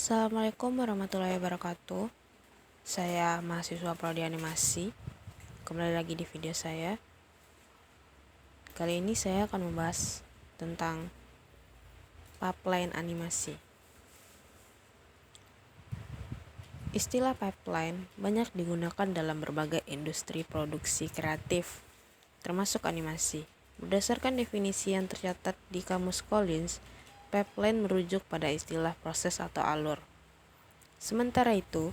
Assalamualaikum warahmatullahi wabarakatuh. Saya mahasiswa prodi animasi. Kembali lagi di video saya. Kali ini saya akan membahas tentang pipeline animasi. Istilah pipeline banyak digunakan dalam berbagai industri produksi kreatif, termasuk animasi. Berdasarkan definisi yang tercatat di Kamus Collins, pipeline merujuk pada istilah proses atau alur. Sementara itu,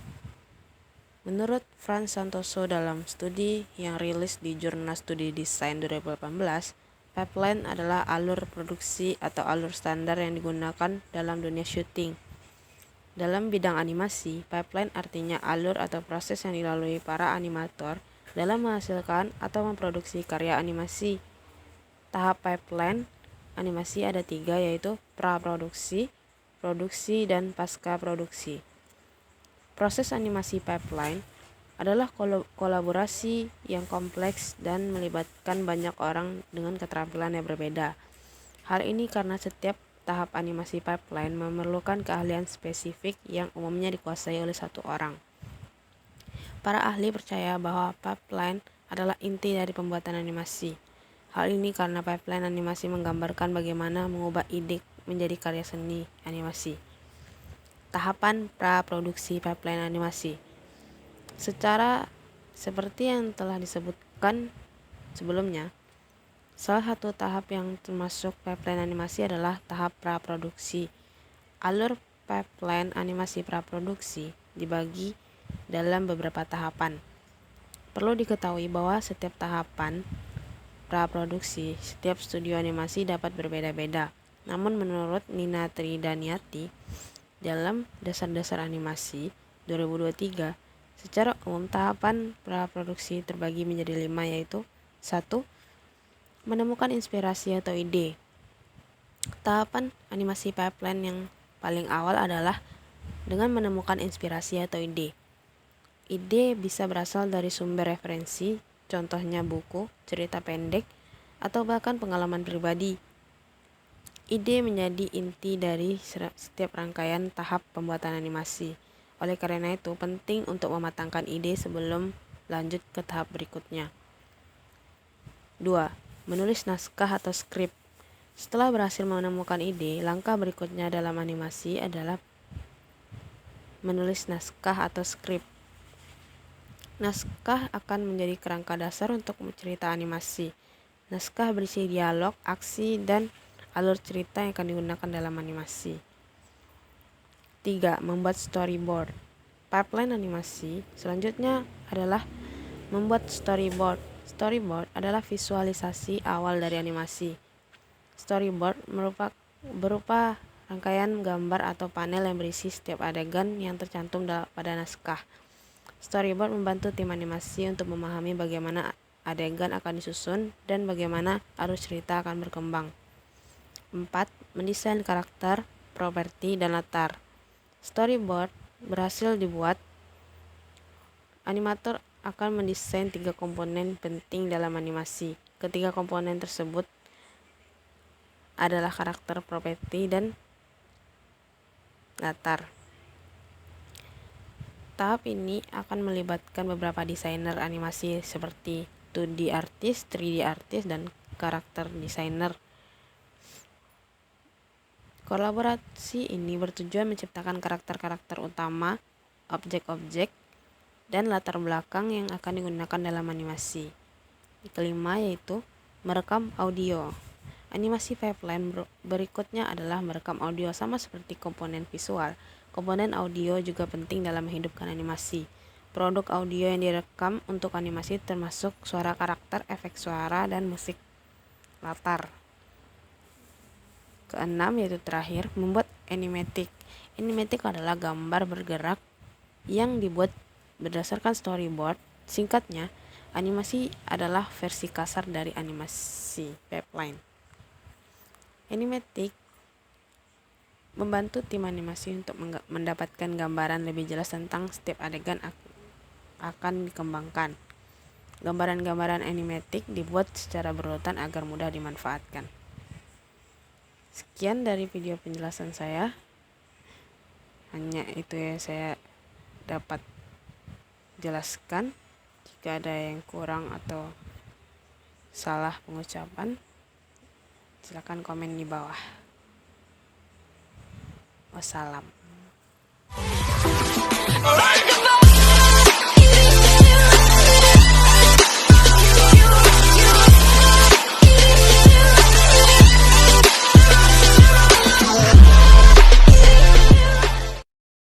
menurut Frans Santoso dalam studi yang rilis di Jurnal Studi Desain 2018, pipeline adalah alur produksi atau alur standar yang digunakan dalam dunia syuting. Dalam bidang animasi, pipeline artinya alur atau proses yang dilalui para animator dalam menghasilkan atau memproduksi karya animasi. Tahap pipeline animasi ada 3, yaitu praproduksi, produksi, dan pasca produksi. Proses animasi pipeline adalah kolaborasi yang kompleks dan melibatkan banyak orang dengan keterampilan yang berbeda. Hal ini karena setiap tahap animasi pipeline memerlukan keahlian spesifik yang umumnya dikuasai oleh satu orang. Para ahli percaya bahwa pipeline adalah inti dari pembuatan animasi. Hal ini karena pipeline animasi menggambarkan bagaimana mengubah ide menjadi karya seni animasi. Tahapan praproduksi pipeline animasi. Seperti yang telah disebutkan sebelumnya, salah satu tahap yang termasuk pipeline animasi adalah tahap praproduksi. Alur pipeline animasi praproduksi dibagi dalam beberapa tahapan. Perlu diketahui bahwa setiap tahapan praproduksi, setiap studio animasi dapat berbeda-beda. Namun menurut Nina Tridaniati dalam Dasar-Dasar Animasi 2023, secara umum tahapan praproduksi terbagi menjadi 5, yaitu 1. Menemukan inspirasi atau ide. Tahapan animasi pipeline yang paling awal adalah dengan menemukan inspirasi atau ide. Ide bisa berasal dari sumber referensi, contohnya buku, cerita pendek, atau bahkan pengalaman pribadi. Ide menjadi inti dari setiap rangkaian tahap pembuatan animasi. Oleh karena itu, penting untuk mematangkan ide sebelum lanjut ke tahap berikutnya. 2. Menulis naskah atau skrip. Setelah berhasil menemukan ide, langkah berikutnya dalam animasi adalah menulis naskah atau skrip. Naskah akan menjadi kerangka dasar untuk cerita animasi. Naskah berisi dialog, aksi, dan alur cerita yang akan digunakan dalam animasi. 3. Membuat storyboard. Pipeline animasi selanjutnya adalah membuat storyboard. Storyboard adalah visualisasi awal dari animasi. Storyboard berupa rangkaian gambar atau panel yang berisi setiap adegan yang tercantum pada naskah. Storyboard membantu tim animasi untuk memahami bagaimana adegan akan disusun dan bagaimana arus cerita akan berkembang. 4. Mendesain karakter, properti, dan latar. Storyboard berhasil dibuat, animator akan mendesain 3 komponen penting dalam animasi. Ketiga komponen tersebut adalah karakter, properti, dan latar. Tahap ini akan melibatkan beberapa desainer animasi seperti 2D artist, 3D artist, dan karakter desainer. Kolaborasi ini bertujuan menciptakan karakter-karakter utama, objek-objek, dan latar belakang yang akan digunakan dalam animasi. Kelima yaitu merekam audio. Animasi pipeline berikutnya adalah merekam audio. Sama seperti komponen visual, komponen audio juga penting dalam menghidupkan animasi. Produk audio yang direkam untuk animasi termasuk suara karakter, efek suara, dan musik latar. Keenam yaitu terakhir, membuat animatic. Animatic adalah gambar bergerak yang dibuat berdasarkan storyboard. Singkatnya, animasi adalah versi kasar dari animasi pipeline. Animatic membantu tim animasi untuk mendapatkan gambaran lebih jelas tentang setiap adegan akan dikembangkan. Gambaran-gambaran animatic dibuat secara berurutan agar mudah dimanfaatkan. Sekian dari video penjelasan saya. Hanya itu yang saya dapat jelaskan. Jika ada yang kurang atau salah pengucapan, silakan komen di bawah. Wassalam.